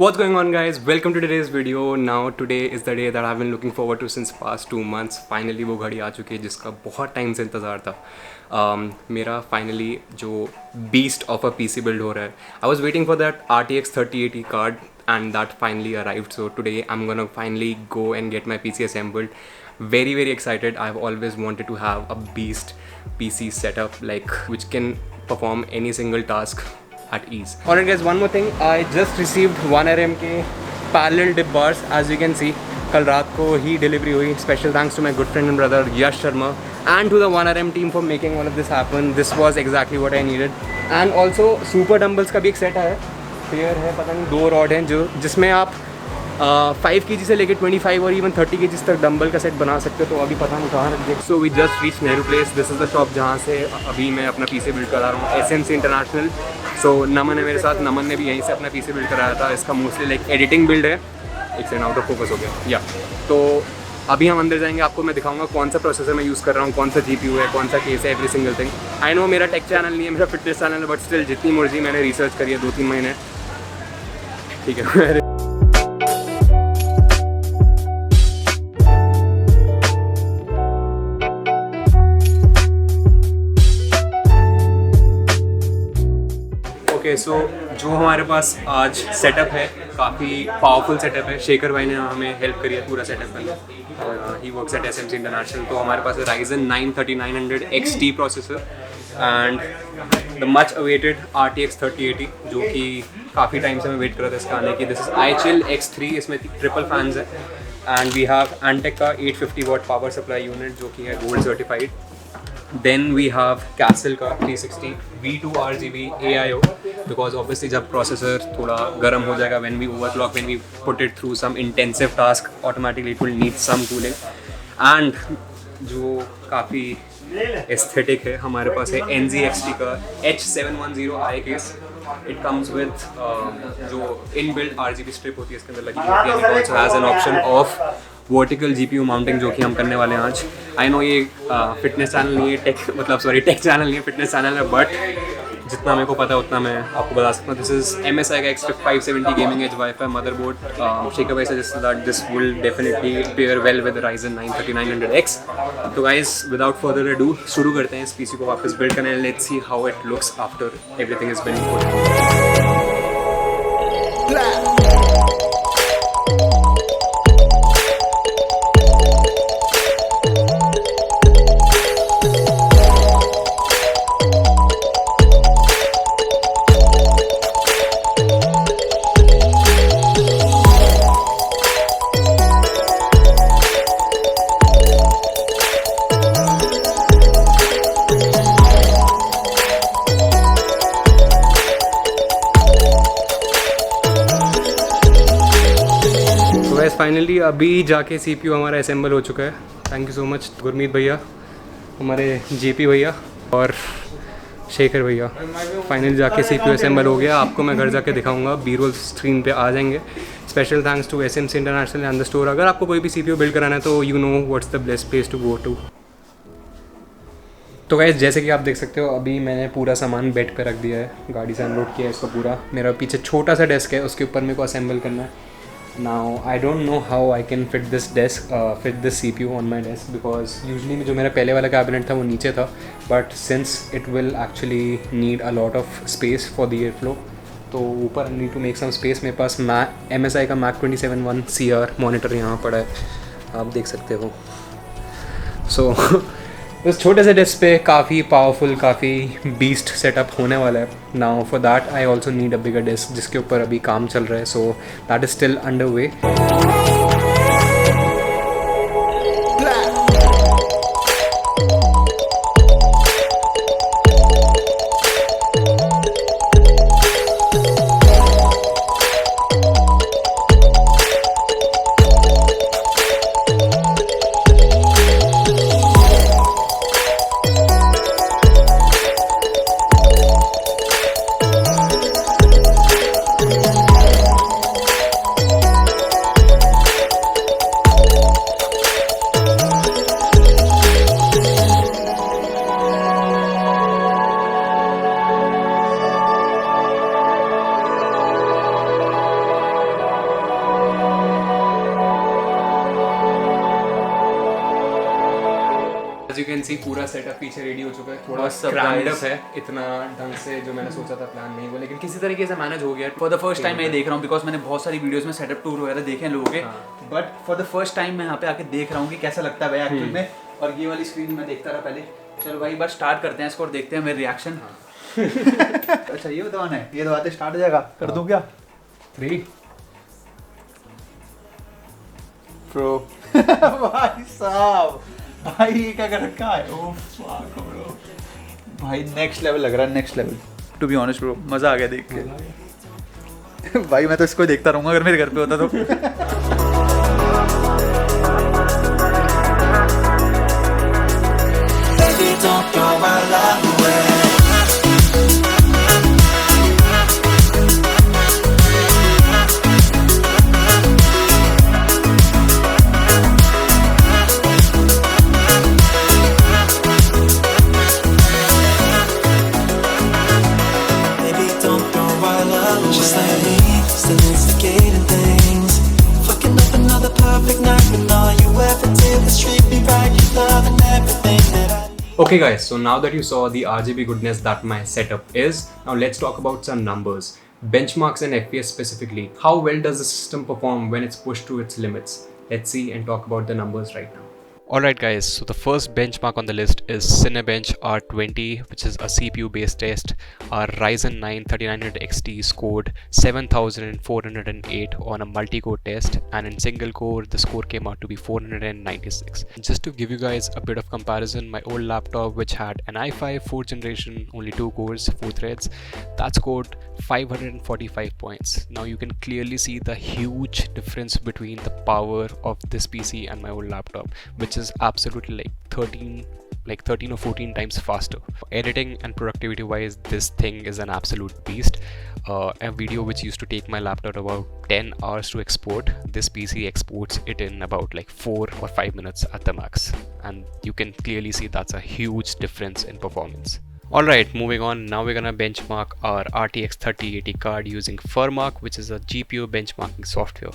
What's going on, guys? Welcome to today's video. Now today is the day that I've been looking forward to since past 2 months. Finally वो घड़ी आ चुकी है जिसका बहुत time से इंतज़ार था. मेरा फाइनली जो beast of a PC build हो रहा है. I was waiting for that RTX 3080 card and that finally arrived. So today I'm gonna finally go and get my PC assembled. Very excited. I've always wanted to have a beast PC setup like which can perform any single task at ease. Alright guys, one more thing. I just received 1RM के parallel dip bars. As you can see, कल रात को ही delivery हुई. Special thanks to my good friend and brother Yash Sharma and to the 1RM team for making all of this happen. This was exactly what I needed. And also super dumbbells का भी एक set है. Pair है, पता नहीं 2 rod हैं जो जिसमें आप 5 kg से लेके 25 और इवन 30 kg तक डंबल का सेट बना सकते हो. तो अभी पता नहीं कहाँ रख दे. So we just reach Nehru Place. This is the shop जहाँ से अभी मैं अपना पीसी बिल्ड करा रहा हूँ. SMC international. सो नमन है मेरे साथ. नमन ने भी यहीं से अपना पीसी बिल्ड कराया था. इसका मोस्टली लाइक एडिटिंग बिल्ड है. एक सेकंड, आउट ऑफ फोकस हो गया. या तो अभी हम अंदर जाएंगे. आपको मैं दिखाऊंगा कौन सा प्रोसेसर मैं यूज़ कर रहा हूँ, कौन सा GPU है, कौन सा केस है, every single thing. I know मेरा टेक चैनल नहीं है, मेरा फिटनेस चैनल है, बट स्टिल जितनी मर्जी मैंने रिसर्च करी है 2-3 महीने. ठीक है. ओके सो जो हमारे पास आज सेटअप है काफ़ी पावरफुल सेटअप है. शेखर भाई ने हमें हेल्प करी है पूरा सेटअप करने. He works at SMC international. तो हमारे पास है Ryzen 9 3900 XT processor and the much awaited RTX 3080 जो कि काफ़ी टाइम से मैं वेट कर रहा था इसका आने की. This is iChill X3. इसमें ट्रिपल फैंस है एंड वी हैव एंटेक का 850 वाट पावर सप्लाई यूनिट जो कि है gold certified. Then we have Castle का 360 V2 RGB AIO because obviously जब प्रोसेसर थोड़ा गर्म हो जाएगा when we overclock, when we put it through some intensive task, automatically it will need some cooling. And जो काफ़ी aesthetic है हमारे पास है NZXT का H710i case. It comes with जो inbuilt RGB strip होती है इसके अंदर लगी होती है. It also has an option of vertical GPU mounting जो कि हम करने वाले हैं आज. आई नो ये फिटनेस चैनल नहीं है, टेक चैनल नहीं है, फिटनेस चैनल है, बट जितना मेरे को पता है उतना मैं आपको बता सकता हूँ. दिस इज MSI का X570 gaming edge WiFi motherboard. Shekhar भाई suggest that this will definitely pair well with Ryzen 9 3900X. तो गाइस विदाउट फर्दर अडू शुरू करते हैं इस पीसी को वापस बिल्ड करने. Let's see how it looks after everything is been put. Finally अभी जाके CPU हमारा असेंबल हो चुका है. Thank you so much Gurmeet भैया, हमारे JP भैया और शेखर भैया. फाइनली जाके CPU असेंबल हो गया. आपको मैं घर जाके दिखाऊंगा. B-roll स्क्रीन पे आ जाएंगे. Special thanks to SMC international and the store. अगर आपको कोई भी CPU बिल्ड कराना है तो you know what's the best place to go to. तो गाइस जैसे कि आप देख सकते हो अभी मैंने पूरा सामान बेड पे रख दिया है. गाड़ी से अनलोड किया है इसका पूरा. मेरा पीछे छोटा सा डेस्क है, उसके ऊपर मेरे को असेंबल करना है. Now I don't know how I can fit this CPU on my desk because usually जो मेरा पहले वाला कैबिनेट था वो नीचे था, but since it will actually need a lot of space for the airflow, तो ऊपर I need to make some space. मेरे पास MSI का Mac 271CR मॉनिटर यहाँ पड़ा है, आप देख सकते हो. So उस छोटे से डेस्क पे काफ़ी पावरफुल, काफ़ी बीस्ट सेटअप होने वाला है. Now for that I also need a bigger desk जिसके ऊपर अभी काम चल रहा है. So that is still under way. Can see पूरा सेटअप पीछे रेडी हो चुका है, थोड़ा What's up, crammed up guys? है, इतना ढंग से जो मैंने सोचा था प्लान नहीं हुआ, लेकिन किसी तरीके से मैनेज हो गया। फॉर द फर्स्ट टाइम मैं देख रहा हूँ, बिकॉज मैंने बहुत सारी वीडियोस में सेटअप टूर वगैरह देखे हैं लोगों के, but for the first time मैं यहाँ पे आके देख रहा हूँ कि कैसा लगता है भाई एक्चुअल में। और ये वाली स्क्रीन मैं देखता रहा पहले। चलो भाई बस स्टार्ट करते हैं इसको और देखते हैं मेरे रिएक्शन। अच्छा ये दबाना है, ये दबाते स्टार्ट हो जाएगा। कर दूं क्या? 3 प्रो भाई साहब, भाई ये क्या कर रखा है? ओह फक ब्रो, भाई नेक्स्ट लेवल लग रहा है, next level. To be honest bro, मजा आ गया देख के। भाई मैं तो इसको देखता रहूंगा अगर मेरे घर पे होता तो। Don't throw my love away. Baby, don't throw our love away. Just like me, still instigating things. Fucking up another perfect night when all you ever did was treat me right. You love and everything that I. Okay guys, so now that you saw the RGB goodness that my setup is, now let's talk about some numbers. Benchmarks and FPS specifically. How well does the system perform when it's pushed to its limits? Let's see and talk about the numbers right now. Alright guys, so the first benchmark on the list is Cinebench R20, which is a CPU based test. Our Ryzen 9 3900 XT scored 7408 on a multi-core test, and in single core the score came out to be 496. Just to give you guys a bit of comparison, my old laptop, which had an i5 4th generation, only 2 cores, 4 threads, that scored 545 points. Now you can clearly see the huge difference between the power of this PC and my old laptop, which is absolutely like 13 or 14 times faster. Editing and productivity wise, this thing is an absolute beast. A video which used to take my laptop about 10 hours to export, this PC exports it in about like 4 or 5 minutes at the max, and you can clearly see that's a huge difference in performance. Alright, moving on, now we're gonna benchmark our RTX 3080 card using Firmark, which is a GPU benchmarking software.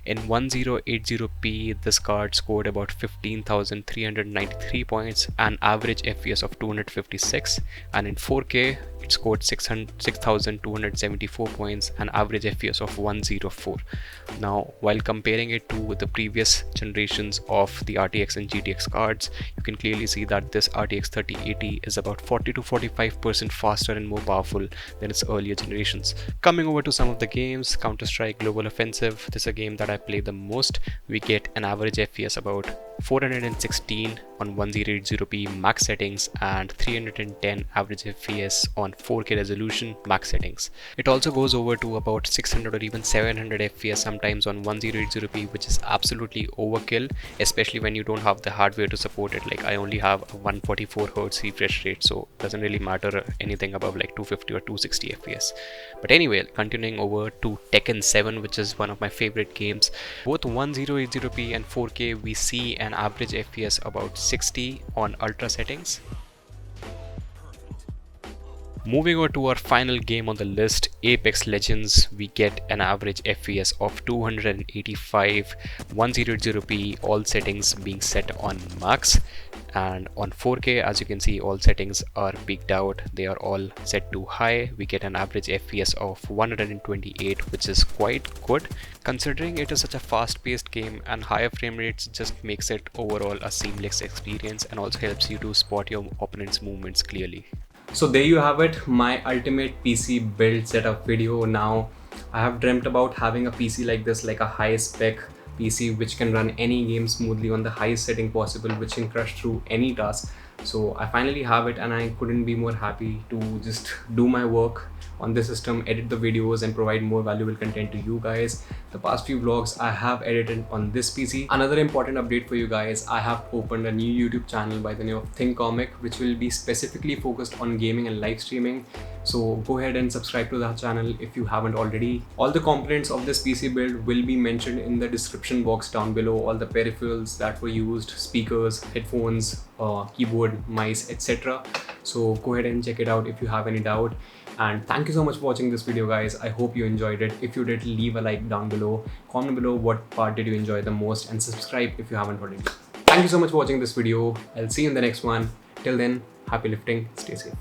In 1080p, this card scored about 15,393 points, an average FPS of 256, and in 4K, it scored 6,274 points, an average FPS of 104. Now, while comparing it to the previous generations of the RTX and GTX cards, you can clearly see that this RTX 3080 is about 40 to 45% faster and more powerful than its earlier generations. Coming over to some of the games, Counter-Strike Global Offensive, this is a game that I play the most. We get an average FPS about 416 on 1080p max settings and 310 average FPS on 4K resolution max settings. It also goes over to about 600 or even 700 FPS sometimes on 1080p, which is absolutely overkill, especially when you don't have the hardware to support it. Like I only have a 144Hz refresh rate, so it doesn't really matter anything above like 250 or 260 FPS. But anyway, continuing over to Tekken 7, which is one of my favorite games. Both 1080p and 4K, we see an average FPS about 60 on ultra settings. Moving on to our final game on the list, Apex Legends, we get an average FPS of 285, 1080p, all settings being set on max, and on 4K, as you can see, all settings are peaked out, they are all set to high. We get an average FPS of 128, which is quite good considering it is such a fast-paced game, and higher frame rates just makes it overall a seamless experience and also helps you to spot your opponent's movements clearly. So there you have it, my ultimate PC build setup video. Now I have dreamt about having a PC like this, like a high spec PC which can run any game smoothly on the highest setting possible, which can crush through any task. So I finally have it, and I couldn't be more happy to just do my work on this system, edit the videos and provide more valuable content to you guys. The past few vlogs I have edited on this PC. Another important update for you guys, I have opened a new YouTube channel by the name of Think Comic, which will be specifically focused on gaming and live streaming. So go ahead and subscribe to that channel if you haven't already. All the components of this PC build will be mentioned in the description box down below. All the peripherals that were used, speakers, headphones, keyboard, mice, etc. So go ahead and check it out if you have any doubt. And thank you so much for watching this video, guys. I hope you enjoyed it. If you did, leave a like down below. Comment below what part did you enjoy the most, and subscribe if you haven't already. thank you so much for watching this video. I'll see you in the next one. Till then, happy lifting, stay safe.